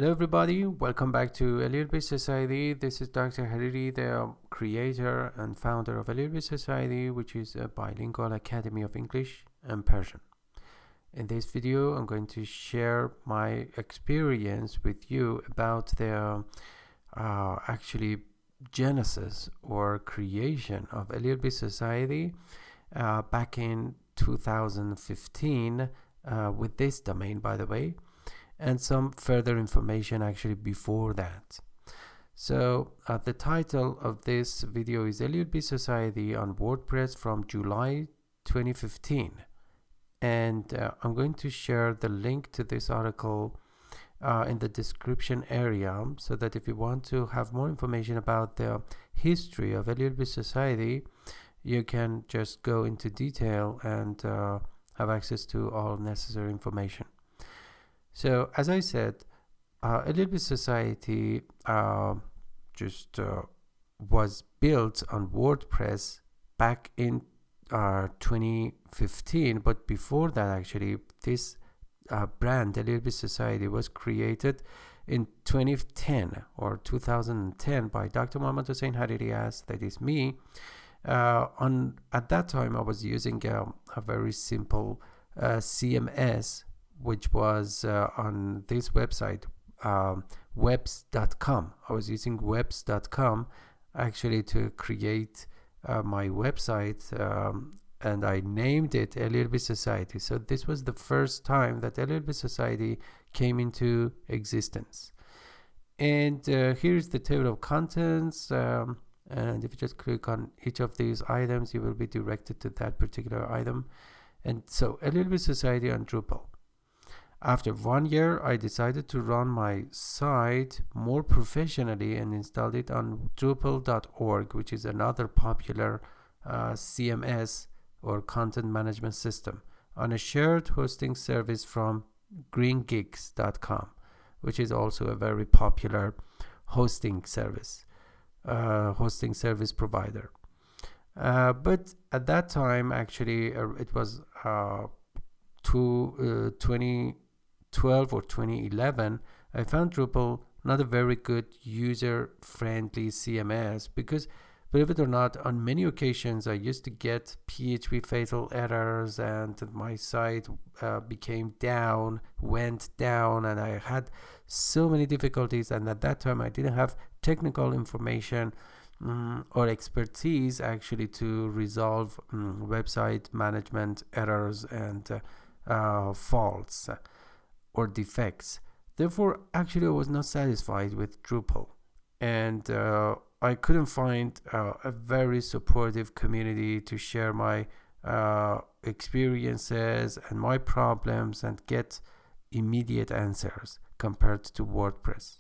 Hello everybody, welcome back to LELB Society. This is Dr. Hariri, the creator and founder of LELB Society, which is a bilingual academy of English and Persian. In this video, I'm going to share my experience with you about the actually genesis or creation of LELB Society back in 2015 with this domain, by the way, and some further information actually before that. So the title of this video is LELB Society on WordPress from July 2015, and I'm going to share the link to this article in the description area, so that if you want to have more information about the history of LELB Society, you can just go into detail and have access to all necessary information. So as I said, LELB Society was built on WordPress back in 2015, but before that, actually, this brand LELB Society was created in 2010 or 2010 by Dr. Muhammad Hussein Hariri, that is me. At that time, I was using a very simple CMS, which was on this website, webs.com. I was using webs.com actually to create my website, and I named it LELB Society. So this was the first time that LELB Society came into existence. And here's the table of contents, and if you just click on each of these items, you will be directed to that particular item. And so LELB Society on Drupal. After 1 year, I decided to run my site more professionally and installed it on Drupal.org, which is another popular CMS or content management system, on a shared hosting service from greengeeks.com, which is also a very popular hosting service provider. But at that time, actually, it was 2012 or 2011, I found Drupal not a very good user-friendly CMS, because, believe it or not, on many occasions I used to get PHP fatal errors, and my site went down, and I had so many difficulties. And at that time, I didn't have technical information or expertise actually to resolve website management errors and faults or defects. Therefore, actually, I was not satisfied with Drupal, and I couldn't find a very supportive community to share my experiences and my problems and get immediate answers compared to WordPress.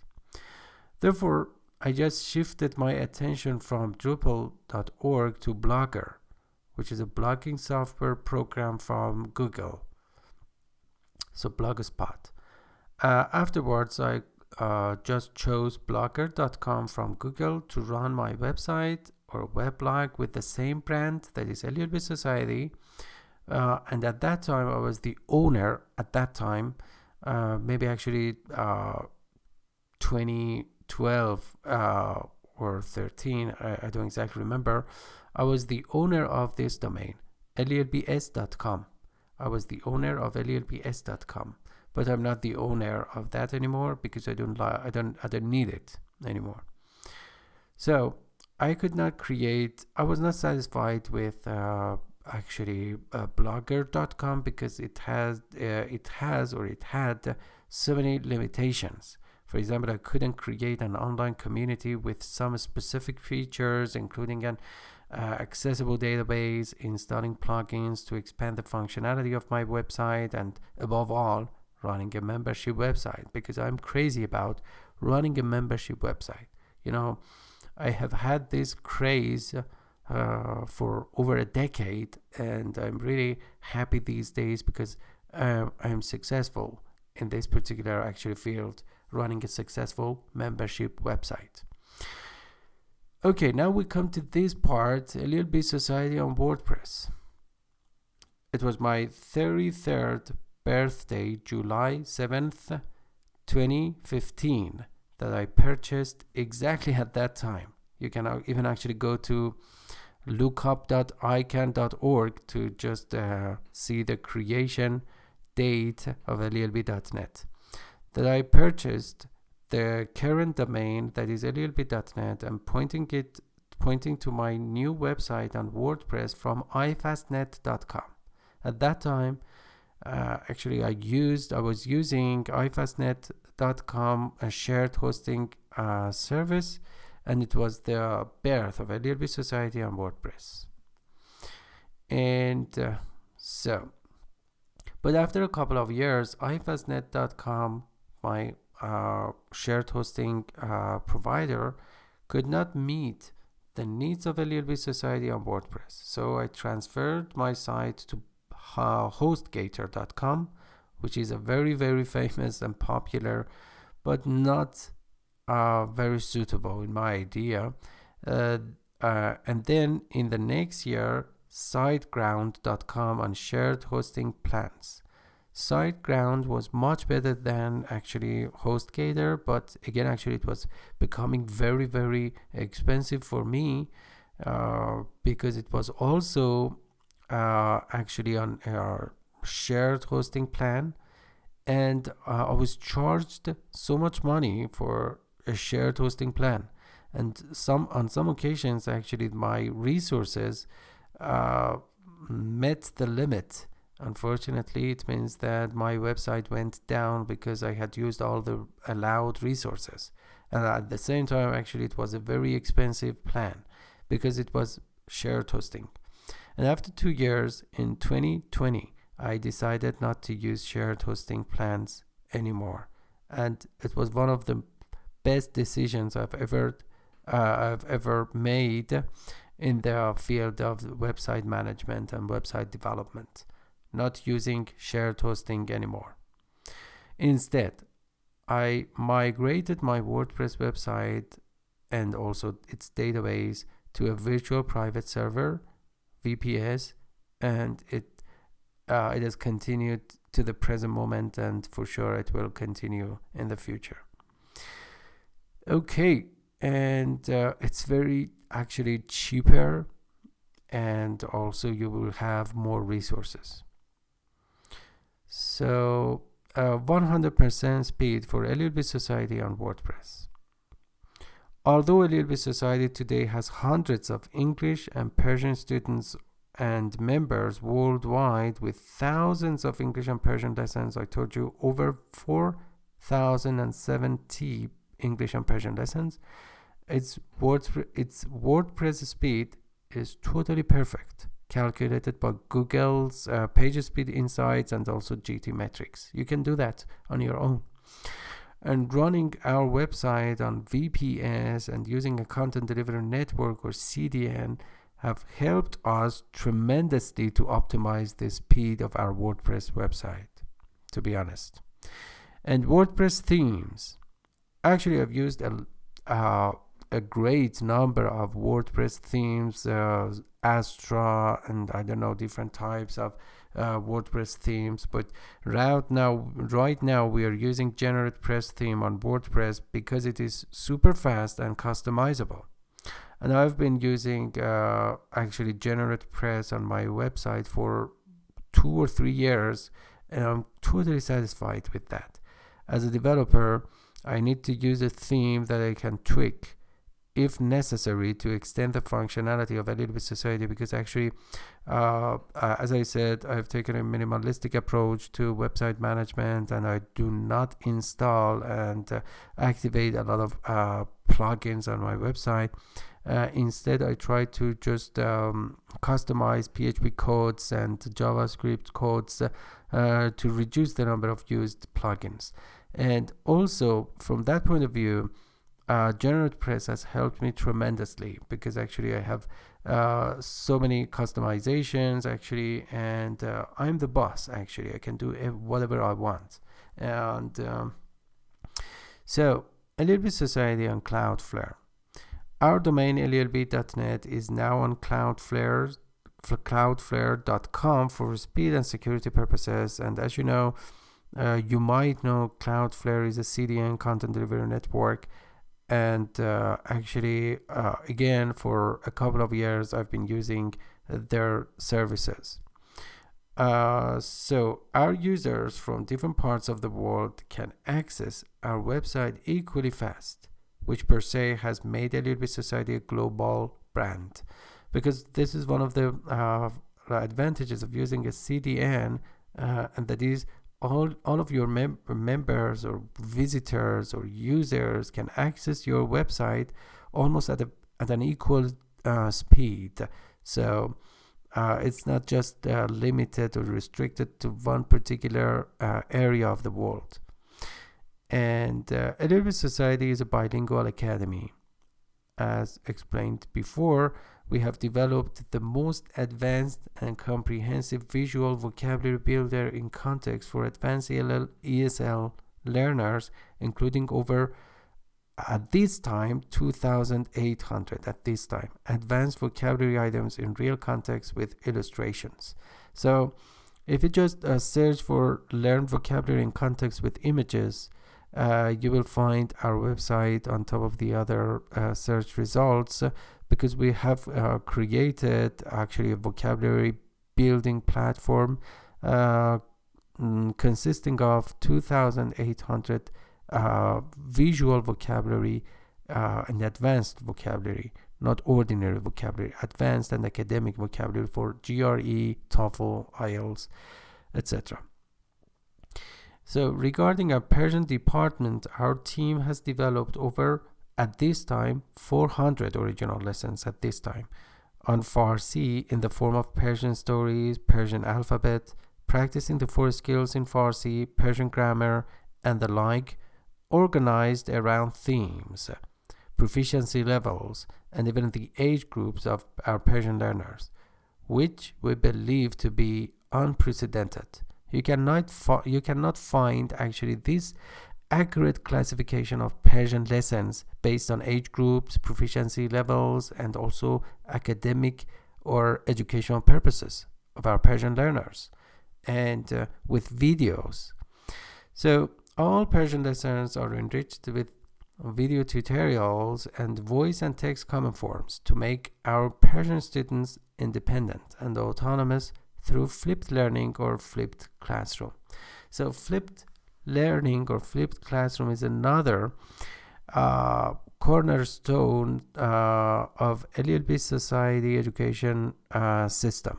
Therefore, I just shifted my attention from Drupal.org to Blogger, which is a blogging software program from Google. So Blogspot. Afterwards, I just chose blogger.com from Google to run my website or weblog with the same brand, that is LELB Society. And at that time, I was the owner. At that time, maybe actually 2012 or 13, I don't exactly remember. I was the owner of this domain, lelbs.com. I was the owner of lelbs.com, but I'm not the owner of that anymore, because I don't need it anymore. So I could not create. I was not satisfied with actually blogger.com, because it had so many limitations. For example, I couldn't create an online community with some specific features, including an accessible database, installing plugins to expand the functionality of my website, and above all, running a membership website, because I'm crazy about running a membership website. You know, I have had this craze for over a decade, and I'm really happy these days because I'm successful in this particular actual field, running a successful membership website. Okay, now we come to this part, LELB Society on WordPress. It was my 33rd birthday, July 7th, 2015 that I purchased exactly at that time. You can even actually go to lookup.icann.org to just see the creation date of LELB.net. That I purchased the current domain that is LELB.net and pointing to my new website on WordPress from ifastnet.com. At that time, actually I was using ifastnet.com, a shared hosting service, and it was the birth of LELB Society on WordPress. And but after a couple of years, ifastnet.com, my shared hosting provider, could not meet the needs of LELB Society on WordPress. So I transferred my site to hostgator.com, which is a very, very famous and popular, but not very suitable in my idea. And then in the next year, SiteGround.com on shared hosting plans. SiteGround was much better than actually HostGator, but again, actually it was becoming very, very expensive for me because it was also actually on our shared hosting plan, and I was charged so much money for a shared hosting plan, and on some occasions actually my resources met the limit. Unfortunately, it means that my website went down because I had used all the allowed resources, and at the same time actually it was a very expensive plan because it was shared hosting. And after 2 years, in 2020, I decided not to use shared hosting plans anymore, and it was one of the best decisions I've ever made in the field of website management and website development, not using shared hosting anymore. Instead, I migrated my WordPress website and also its database to a virtual private server, VPS, and it has continued to the present moment, and for sure it will continue in the future. Okay, and it's very actually cheaper, and also you will have more resources. So 100% speed for LELB Society on WordPress. Although LELB Society today has hundreds of English and Persian students and members worldwide with thousands of English and Persian lessons, I told you over 4,070 English and Persian lessons, its WordPress speed is totally perfect, calculated by Google's Page Speed Insights and also GTmetrix. You can do that on your own. And running our website on VPS and using a content delivery network or CDN have helped us tremendously to optimize the speed of our WordPress website, to be honest. And WordPress themes. Actually, I've used a great number of WordPress themes, Astra, and I don't know, different types of WordPress themes, but right now we are using GeneratePress theme on WordPress because it is super fast and customizable. And I've been using actually GeneratePress on my website for 2 or 3 years, and I'm totally satisfied with that. As a developer, I need to use a theme that I can tweak if necessary to extend the functionality of LELB Society, because actually as I said, I've taken a minimalistic approach to website management, and I do not install and activate a lot of plugins on my website. Instead, I try to just customize PHP codes and JavaScript codes to reduce the number of used plugins. And also from that point of view, GeneratePress has helped me tremendously, because actually I have so many customizations actually, and I'm the boss actually. I can do whatever I want. And so LELB Society on Cloudflare. Our domain lelb.net is now on Cloudflare.com for speed and security purposes. And as you know, You might know Cloudflare is a CDN, content delivery network, and actually again, for a couple of years I've been using their services. So our users from different parts of the world can access our website equally fast, which per se has made LELB Society a global brand, because this is one of the advantages of using a CDN, and that is all of your members or visitors or users can access your website almost at an equal speed. So it's not just limited or restricted to one particular area of the world. And LELB Society is a bilingual academy. As explained before, we have developed the most advanced and comprehensive visual vocabulary builder in context for advanced ESL learners, including over, at this time, 2,800 advanced vocabulary items in real context with illustrations. So if you just search for learn vocabulary in context with images, you will find our website on top of the other search results, because we have created actually a vocabulary building platform consisting of 2,800 visual vocabulary and advanced vocabulary, not ordinary vocabulary, advanced and academic vocabulary for GRE, TOEFL, IELTS, etc. So regarding our Persian department, our team has developed over, at this time, 400 original lessons at this time on Farsi in the form of Persian stories, Persian alphabet, practicing the 4 skills in Farsi, Persian grammar, and the like, organized around themes, proficiency levels, and even the age groups of our Persian learners, which we believe to be unprecedented. You cannot find actually this accurate classification of Persian lessons based on age groups, proficiency levels, and also academic or educational purposes of our Persian learners, and with videos. So all Persian lessons are enriched with video tutorials and voice and text common forms to make our Persian students independent and autonomous through flipped learning or flipped classroom. So flipped learning or flipped classroom is another cornerstone of LELB Society education system,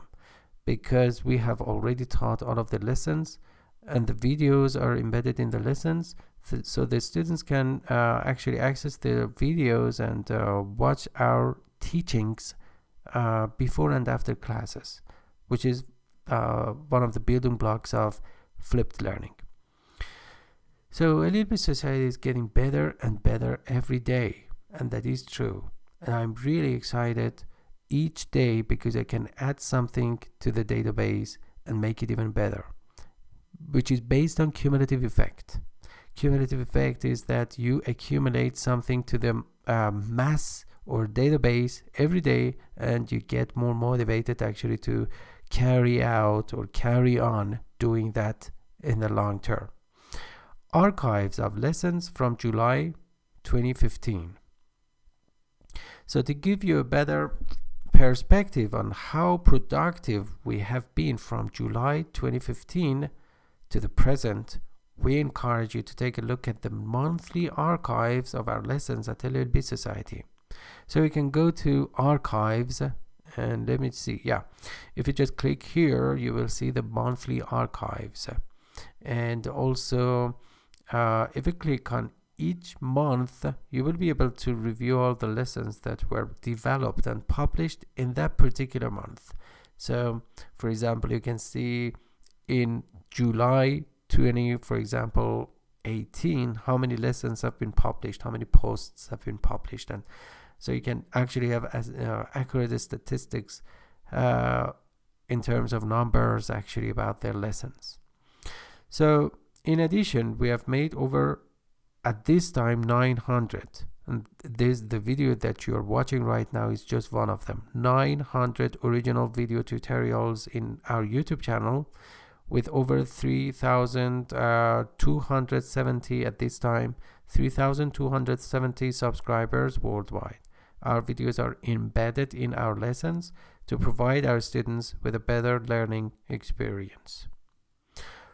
because we have already taught all of the lessons and the videos are embedded in the lessons, so the students can actually access the videos and watch our teachings before and after classes, which is one of the building blocks of flipped learning. So LELB Society is getting better and better every day, and that is true. And I'm really excited each day because I can add something to the database and make it even better, which is based on cumulative effect. Cumulative effect is that you accumulate something to the mass or database every day, and you get more motivated actually to carry out or carry on doing that in the long term. Archives of lessons from July 2015. So to give you a better perspective on how productive we have been from July 2015 to the present, we encourage you to take a look at the monthly archives of our lessons at LELB Society. So you can go to archives, and let me see, if you just click here, you will see the monthly archives. And also if you click on each month, you will be able to review all the lessons that were developed and published in that particular month. So for example, you can see in July 20, for example, 18, how many lessons have been published, how many posts have been published, and so you can actually have accurate statistics in terms of numbers actually about their lessons. So in addition, we have made over, at this time, 900, and the video that you are watching right now is just one of them. 900 original video tutorials in our YouTube channel, with over 3,270 at this time, 3,270 subscribers worldwide. Our videos are embedded in our lessons to provide our students with a better learning experience.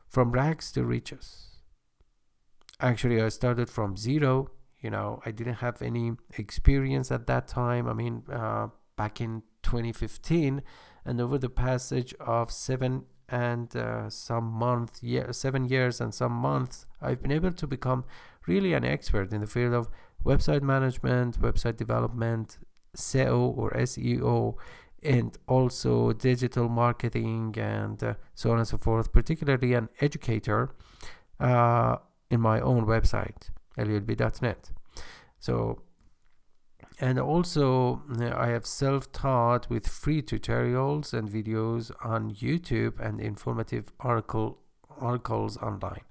From rags to riches. Actually, I started from zero. I didn't have any experience at that time. Back in 2015, and over the passage of 7 years and some months, I've been able to become really an expert in the field of website management, website development, SEO or SEO, and also digital marketing, and so on and so forth, particularly an educator in my own website, LELB.net. And also I have self-taught with free tutorials and videos on YouTube and informative articles online.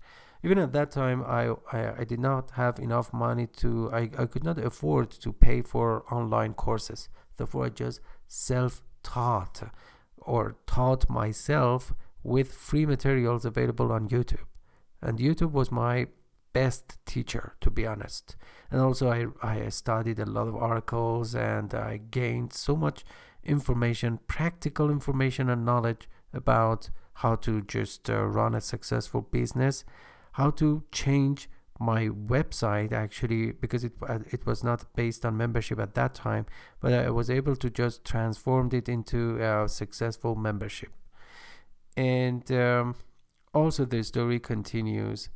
Even at that time, I did not have enough money I could not afford to pay for online courses. Therefore, I just self-taught or taught myself with free materials available on YouTube. And YouTube was my best teacher, to be honest. And also I studied a lot of articles, and I gained so much information, practical information and knowledge about how to just run a successful business, how to change my website, actually, because it was not based on membership at that time, but I was able to just transform it into a successful membership. And also the story continues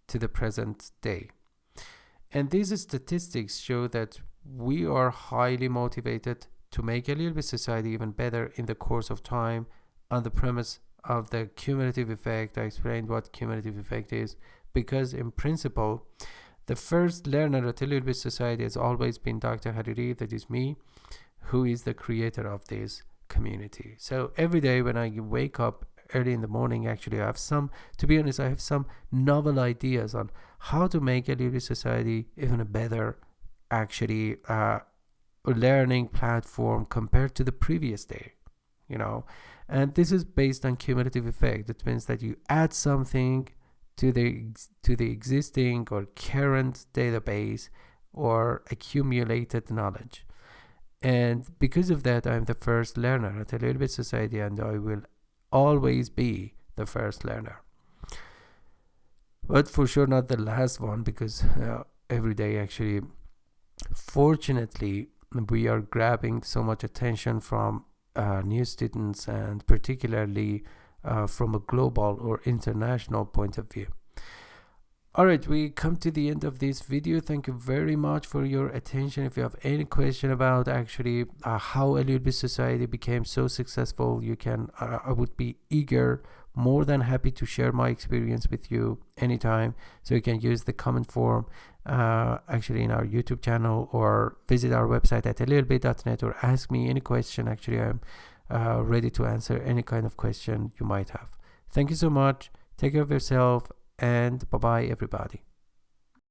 to the present day. And these statistics show that we are highly motivated to make LELB Society even better in the course of time, on the premise of the cumulative effect. I explained what cumulative effect is, because in principle, the first learner at LELB Society has always been Dr. Hariri, that is me, who is the creator of this community. So every day when I wake up early in the morning, actually, I have some novel ideas on how to make LELB Society even a better, actually, learning platform compared to the previous day, and this is based on cumulative effect. It means that you add something to the existing or current database or accumulated knowledge. And because of that, I'm the first learner at LELB Society, and I will always be the first learner, but for sure not the last one, because every day, actually, fortunately, we are grabbing so much attention from new students, and particularly from a global or international point of view. Alright, we come to the end of this video. Thank you very much for your attention. If you have any question about actually how LELB Society became so successful, you can, I would be more than happy to share my experience with you anytime. So you can use the comment form actually in our YouTube channel, or visit our website at LELB.net, or ask me any question. Actually, I'm ready to answer any kind of question you might have. Thank you so much. Take care of yourself, and bye-bye, everybody.